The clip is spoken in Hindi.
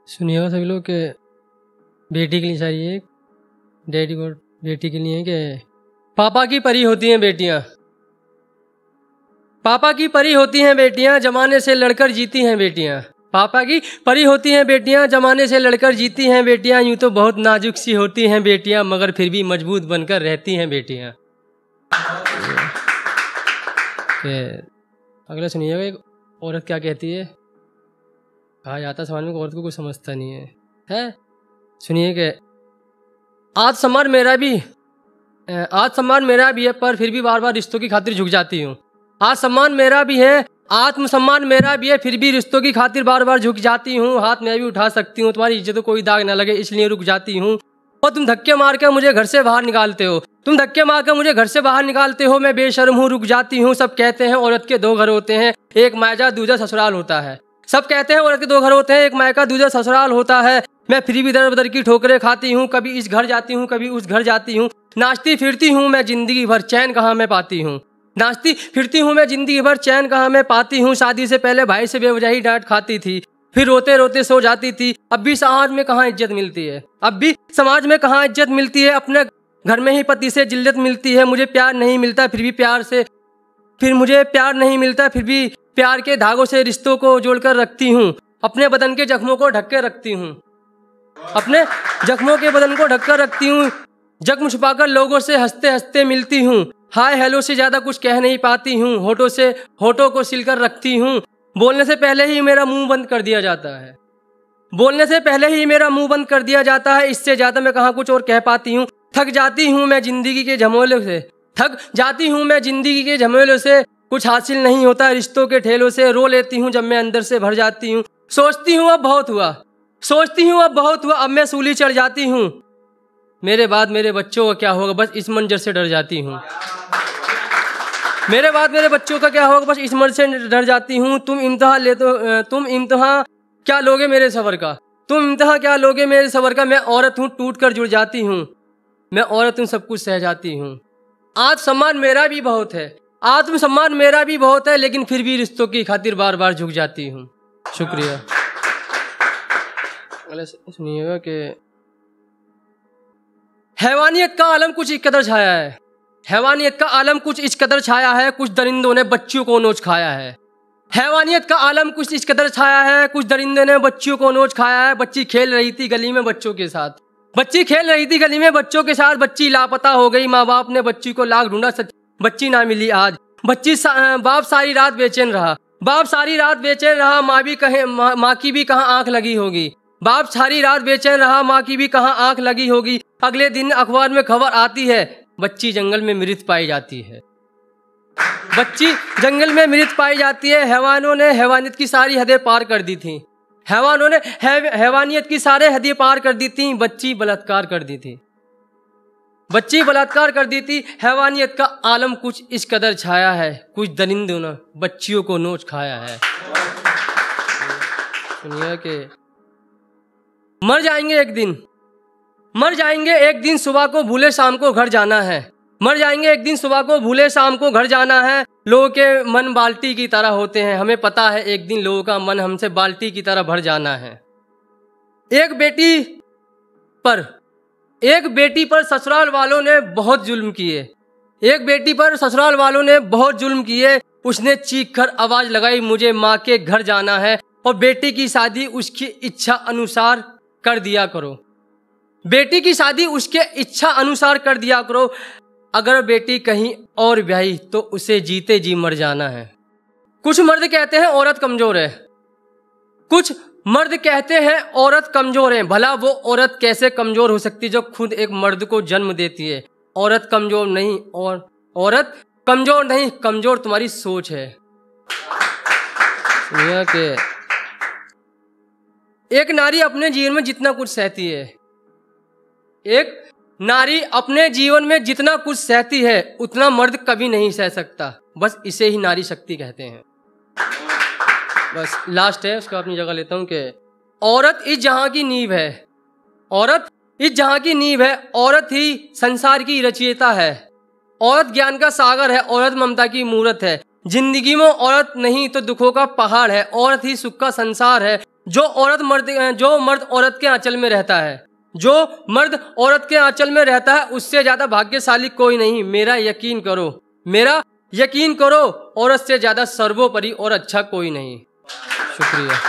सुनिएगा सभी लोग के बेटी के लिए चाहिए, डैडी को बेटी के लिए कि पापा की परी होती हैं बेटियां, पापा की परी होती हैं बेटियां, जमाने से लड़कर जीती हैं बेटियां। पापा की परी होती हैं बेटियां, जमाने से लड़कर जीती हैं बेटियां। यूं तो बहुत नाजुक सी होती हैं बेटियां, मगर फिर भी मजबूत बनकर रहती हैं बेटियां। अगला सुनिएगा, एक औरत क्या कहती है। कहा जाता है समाज में औरत को कुछ समझता नहीं है। सुनिए कि आज सम्मान मेरा भी है, पर फिर भी बार बार रिश्तों की खातिर झुक जाती हूँ। आज सम्मान मेरा भी है, आत्मसम्मान मेरा भी है, फिर भी रिश्तों की खातिर बार बार झुक जाती हूँ। हाथ मैं भी उठा सकती हूँ, तुम्हारी इज्जत को कोई दाग ना लगे इसलिए रुक जाती हूँ। और तुम धक्के मार कर मुझे घर से बाहर निकालते हो, तुम धक्के मार कर मुझे घर से बाहर निकालते हो। मैं बेशर्म हूँ, रुक जाती हूँ। सब कहते हैं औरत के दो घर होते हैं, एक मायजा दूजा ससुराल होता है। सब कहते हैं औरत के दो घर होते हैं, एक मायका दूजा ससुराल होता है। मैं फिर भी दर बदर की ठोकरें खाती हूँ, कभी इस घर जाती हूँ, कभी उस घर जाती हूँ। नाचती फिरती हूँ मैं जिंदगी भर, चैन कहाँ मैं पाती हूँ। नाचती फिरती हूँ मैं जिंदगी भर, चैन कहाँ मैं पाती हूँ। शादी से पहले भाई से बेवजह ही डांट खाती थी, फिर रोते रोते सो जाती थी। अब भी समाज में कहाँ इज्जत मिलती है, अब भी समाज में कहाँ इज्जत मिलती है। अपने घर में ही पति से जिल्लत मिलती है। मुझे प्यार नहीं मिलता, फिर नहीं मिलता, फिर भी प्यार के धागों से रिश्तों को जोड़कर रखती हूँ। अपने बदन के जख्मों को ढक के रखती हूँ, अपने जख्मों के बदन को ढक कर रखती हूँ। जख्म छुपाकर लोगों से हंसते हंसते मिलती हूँ। हाय हेलो से ज्यादा कुछ कह नहीं पाती हूँ, होठों को सिलकर रखती हूँ। बोलने से पहले ही मेरा मुंह बंद कर दिया जाता है, बोलने से पहले ही मेरा मुंह बंद कर दिया जाता है। इससे ज्यादा मैं कहाँ कुछ और कह पाती हूँ। थक जाती हूँ मैं जिंदगी के झमेलों से, थक जाती हूँ मैं जिंदगी के झमेलों से। कुछ हासिल नहीं होता रिश्तों के ठेलों से। रो लेती हूँ जब मैं अंदर से भर जाती हूँ। सोचती हूँ अब बहुत हुआ, सोचती हूँ अब बहुत हुआ, अब मैं सूली चढ़ जाती हूँ। मेरे बाद मेरे बच्चों का क्या होगा, बस इस मंजर से डर जाती हूँ। मेरे बाद मेरे बच्चों का क्या होगा, बस इस मंजर से डर जाती हूँ। तुम इम्तिहान क्या लोगे मेरे सबर का, तुम इम्तिहान क्या लोगे मेरे सबर का। मैं औरत हूँ टूट कर जुड़ जाती हूँ, मैं औरत हूँ सब कुछ सह जाती हूँ। आज सम्मान मेरा भी बहुत है, आत्मसम्मान मेरा भी बहुत है, लेकिन फिर भी रिश्तों की खातिर बार बार झुक जाती हूँ। शुक्रिया। सुनिएगा कि हैवानियत का आलम कुछ इस कदर छाया है, हैवानियत का आलम कुछ इस कदर छाया है, कुछ दरिंदों ने बच्चियों को नोच खाया है। हैवानियत का आलम कुछ इस कदर छाया है, कुछ दरिंदों ने बच्चियों को नोच खाया है। बच्ची खेल रही थी गली में बच्चों के साथ, बच्ची खेल रही थी गली में बच्चों के साथ। बच्ची लापता हो गई, माँ बाप ने बच्ची को लाख ढूंढा, बच्ची ना मिली आज। बाप सारी रात बेचैन रहा, बाप सारी रात बेचैन रहा। माँ की भी कहाँ आंख लगी होगी, बाप सारी रात बेचैन रहा, माँ की भी कहाँ आंख लगी होगी। अगले दिन अखबार में खबर आती है, बच्ची जंगल में मृत पाई जाती है, बच्ची जंगल में मृत पाई जाती है। हैवानों ने हैवानियत की सारी हदें पार कर दी थी, हैवानों ने हैवानियत की सारे हदें पार कर दी थी। बच्ची बलात्कार कर दी थी, बच्ची बलात्कार कर दी थी। हैवानियत का आलम कुछ इस कदर छाया है, कुछ दरिंदों ने बच्चियों को नोच खाया है। सुनिए कि मर जाएंगे एक दिन, मर जाएंगे एक दिन, सुबह को भूले शाम को घर जाना है। मर जाएंगे एक दिन, सुबह को भूले शाम को घर जाना है। लोगों के मन बाल्टी की तरह होते हैं, हमें पता है एक दिन लोगों का मन हमसे बाल्टी की तरह भर जाना है। एक बेटी पर ससुराल वालों ने बहुत जुल्म किए, एक बेटी पर ससुराल वालों ने बहुत जुल्म किए। उसने चीख कर आवाज लगाई, मुझे माँ के घर जाना है, और बेटी की शादी उसकी इच्छा अनुसार कर दिया करो, बेटी की शादी उसके इच्छा अनुसार कर दिया करो। अगर बेटी कहीं और ब्याही तो उसे जीते जी मर जाना है। कुछ मर्द कहते हैं औरत कमजोर है, कुछ मर्द कहते हैं औरत कमजोर है। भला वो औरत कैसे कमजोर हो सकती जो खुद एक मर्द को जन्म देती है। औरत कमजोर नहीं, और औरत कमजोर नहीं, कमजोर तुम्हारी सोच है। एक नारी अपने जीवन में जितना कुछ सहती है, एक नारी अपने जीवन में जितना कुछ सहती है उतना मर्द कभी नहीं सह सकता। बस इसे ही नारी शक्ति कहते हैं। बस लास्ट है, उसको अपनी जगह लेता हूं कि औरत इस जहां की नींव है, औरत इस जहां की नींव है, औरत ही संसार की रचयिता है, औरत ज्ञान का सागर है, औरत ममता की मूरत है। जिंदगी में औरत नहीं तो दुखों का पहाड़ है, औरत ही सुख का संसार है। जो मर्द औरत के आंचल में रहता है, जो मर्द औरत के आंचल में रहता है, उससे ज्यादा भाग्यशाली कोई नहीं। मेरा यकीन करो, औरत से ज्यादा सर्वोपरि और अच्छा कोई नहीं। शुक्रिया।